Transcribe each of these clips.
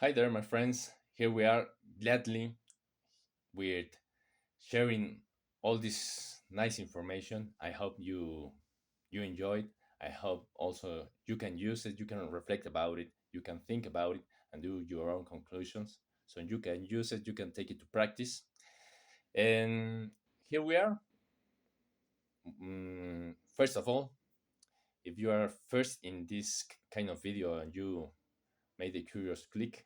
Hi there, my friends. Here we are gladly with sharing all this nice information. I hope you enjoyed. I hope also you can use it, you can reflect about it, you can think about it and do your own conclusions. So you can use it, you can take it to practice. And here we are. First of all, if you are first in this kind of video and you made a curious click,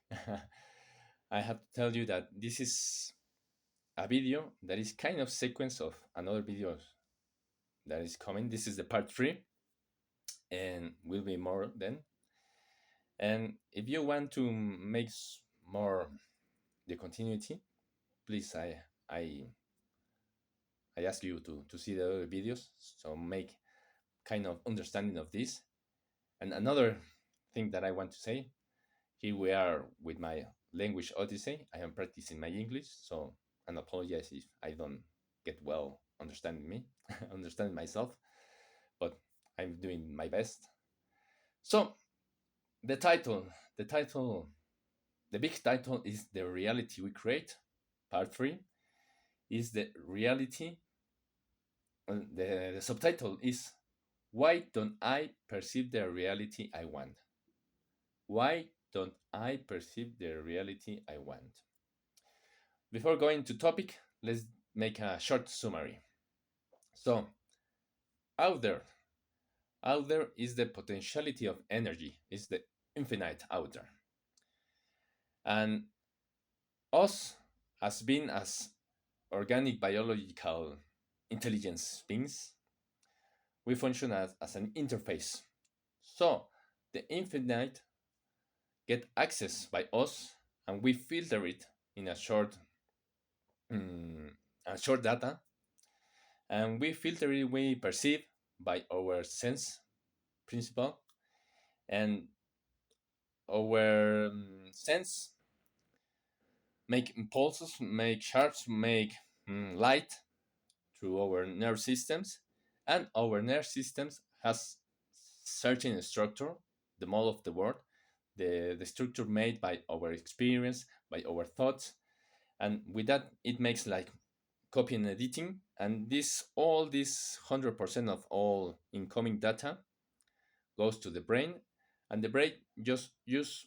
I have to tell you that this is a video that is kind of sequence of another video that is coming. This is the part three, and will be more then. And if you want to make more the continuity, please I I ask you to see the other videos so make kind of understanding of this. And another thing that I want to say, here we are with my language odyssey. I am practicing my English, so and apologize if I don't get well understanding me, understanding myself, but I'm doing my best. So the title, the title, the big title is The Reality We Create. Part three is the reality. The subtitle is Why Don't I Perceive the Reality I Want? Why don't I perceive the reality I want? Before going to topic, let's make a short summary. So, out there, out there is the potentiality of energy, is the infinite out there. And us, as being as organic biological intelligence beings, we function as an interface. So, the infinite get access by us, and we filter it in mm, a short data, and we filter it, we perceive by our sense principle, and our sense make impulses, make sharps, make light through our nerve systems, and our nerve systems has certain structure, the model of the world, the structure made by our experience, by our thoughts, and with that it makes like copy and editing, and this 100% of all incoming data goes to the brain, and the brain just use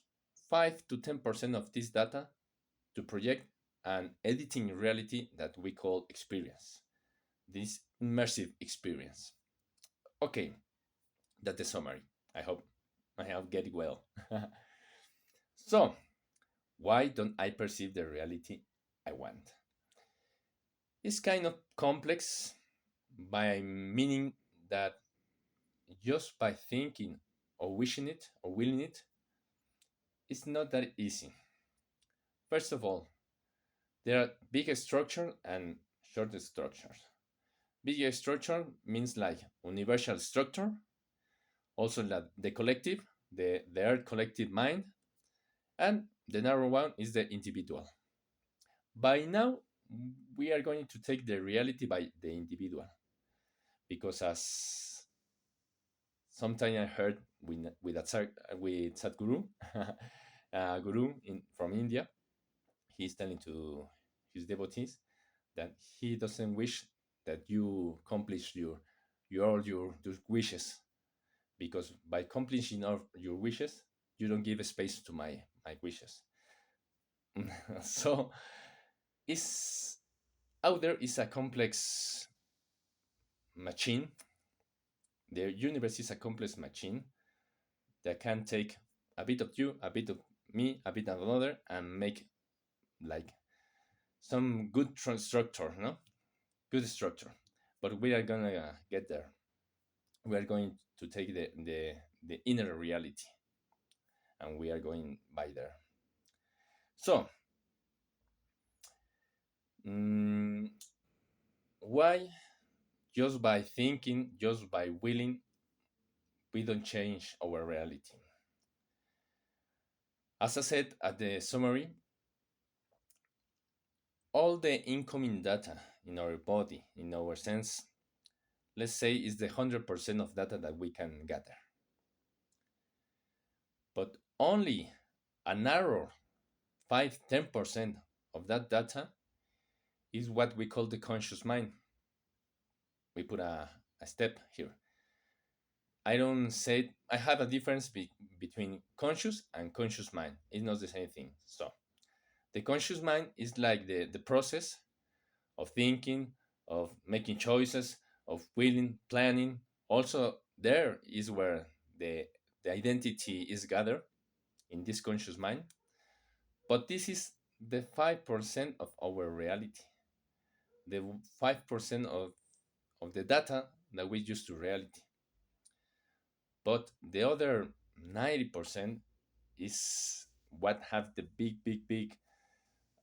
5 to 10% of this data to project an editing reality that we call experience, this immersive experience. Okay, that's the summary. I hope I have get it well. So, why don't I perceive the reality I want? It's kind of complex by meaning that just by thinking or wishing it or willing it, it's not that easy. First of all, there are big structure and short structures. Big structure means like universal structure, also like the collective, their collective mind, and the narrow one is the individual. By now, we are going to take the reality by the individual because as sometime I heard with Sadhguru, guru from India, he's telling to his devotees that he doesn't wish that you accomplish your wishes, because by accomplishing all your wishes, you don't give a space to my wishes. So it's out there is a complex machine. The universe is a complex machine that can take a bit of you, a bit of me, a bit of another, and make like some good structure, no? Good structure. But we are gonna get there. We are going to take the inner reality, and we are going by there. So, mm, why just by thinking, just by willing, we don't change our reality? As I said at the summary, all the incoming data in our body, in our sense, let's say is the 100% of data that we can gather. But only a narrow 5-10% of that data is what we call the conscious mind. We put a step here. I don't say I have a difference between conscious and conscious mind. It's not the same thing. So the conscious mind is like the process of thinking, of making choices, of willing, planning. Also, there is where the identity is gathered in this conscious mind. But this is the 5% of our reality, the 5% of the data that we use to reality. But the other 90% is what have the big,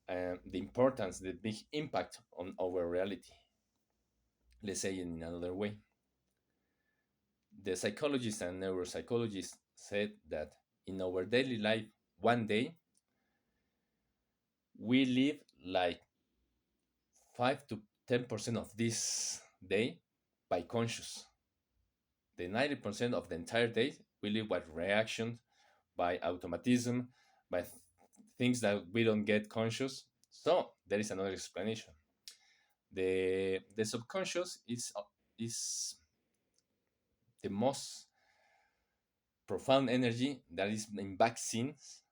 the importance, the big impact on our reality. Let's say in another way, the psychologists and neuropsychologists said that in our daily life, one day, we live like 5 to 10% of this day by conscious. The 90% of the entire day, we live by reactions, by automatism, by things that we don't get conscious. So there is another explanation. The subconscious is the most profound energy that is in back scenes.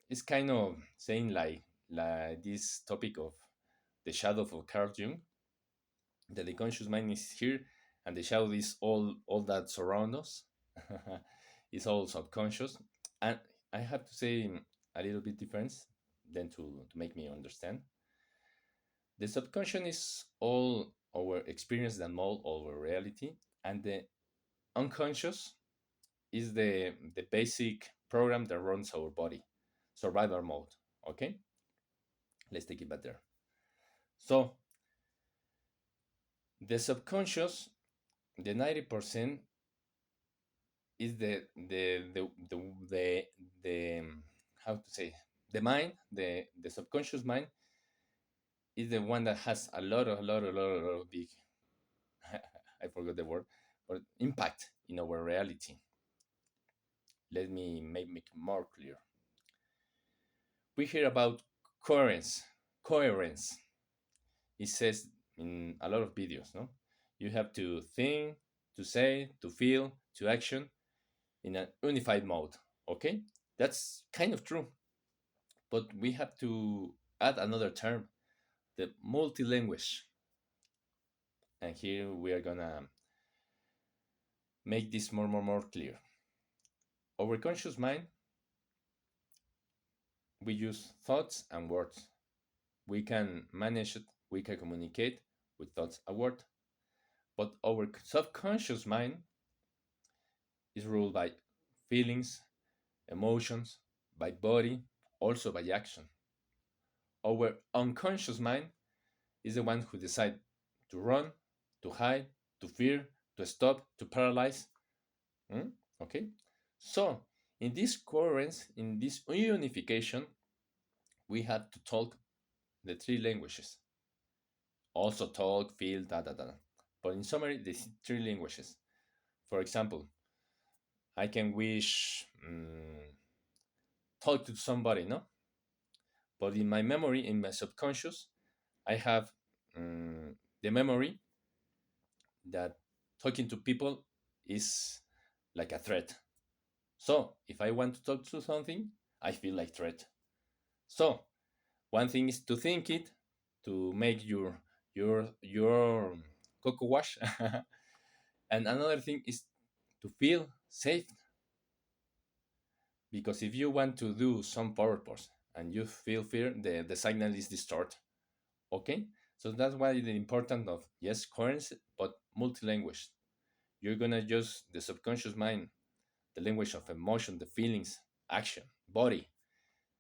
It's kind of saying like this topic of the shadow of Carl Jung, that the conscious mind is here and the shadow is all that surround us. It's all subconscious. And I have to say a little bit difference than to make me understand. The subconscious is all our experience that mold our reality, and the unconscious is the basic program that runs our body, survival mode. Okay, let's take it back there. So the subconscious, the 90% is the how to say, the mind, the subconscious mind is the one that has a lot of big I forgot the word, but impact in our reality. Let me make it more clear. We hear about coherence. Coherence. It says in a lot of videos, no? You have to think, to say, to feel, to action in a unified mode. Okay? That's kind of true. But we have to add another term, the multi-language. And here we are gonna make this more clear. Our conscious mind, we use thoughts and words. We can manage it, we can communicate with thoughts and words. But our subconscious mind is ruled by feelings, emotions, by body, also by action. Our unconscious mind is the one who decides to run, to hide, to fear, to stop, to paralyze. Hmm? Okay? So, in this coherence, in this unification, we have to talk the three languages. Also talk, feel, da da da. But in summary, the three languages. For example, I can wish talk to somebody, no? But in my memory, in my subconscious, I have the memory that talking to people is like a threat. So if I want to talk to something, I feel like threat. So one thing is to think it, to make your cocoa wash, and another thing is to feel safe. Because if you want to do some purpose and you feel fear, the signal is distorted. Okay, so that's why the importance of yes coherence but multi-language. You're gonna use the subconscious mind, the language of emotion, the feelings, action, body,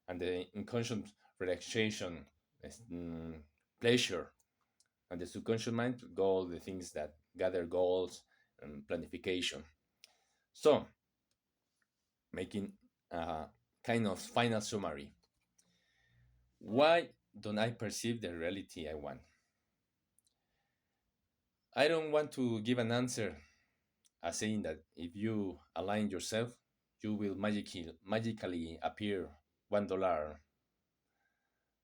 and the unconscious relaxation, mm, pleasure, and the subconscious mind goal, the things that gather goals and planification. So making a kind of final summary. Why don't I perceive the reality I want? I don't want to give an answer as saying that if you align yourself, you will magically appear $1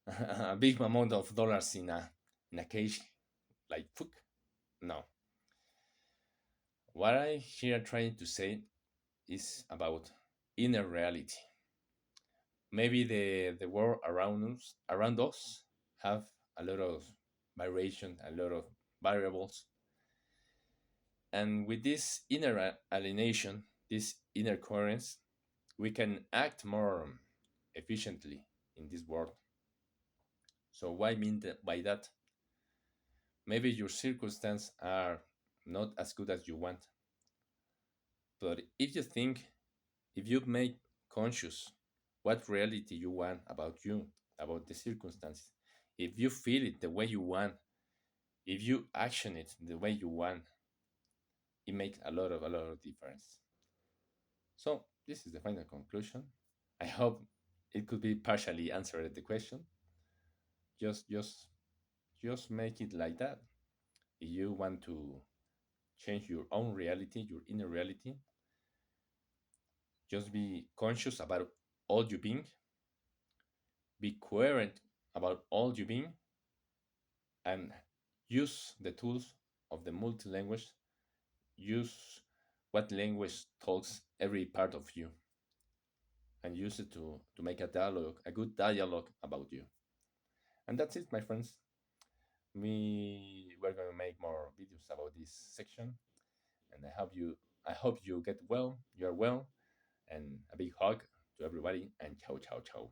a big amount of dollars in a cage like fuck. No. What I here trying to say is about inner reality. Maybe the world around us have a lot of variation, a lot of variables, and with this inner alienation, this inner coherence, we can act more efficiently in this world. So why mean that by that? Maybe your circumstances are not as good as you want, but if you make conscious what reality you want about you, about the circumstances, if you feel it the way you want, if you action it the way you want, it makes a lot of difference. So this is the final conclusion. I hope it could be partially answered the question. Just just just make it like that. If you want to change your own reality, your inner reality, just be conscious about all you being, be coherent about all you being, and use the tools of the multi language. Use what language talks every part of you, and use it to make a good dialogue about you. And that's it, my friends. We're gonna make more videos about this section, and I hope you get well. You are well, and a big hug to everybody. And ciao, ciao, ciao.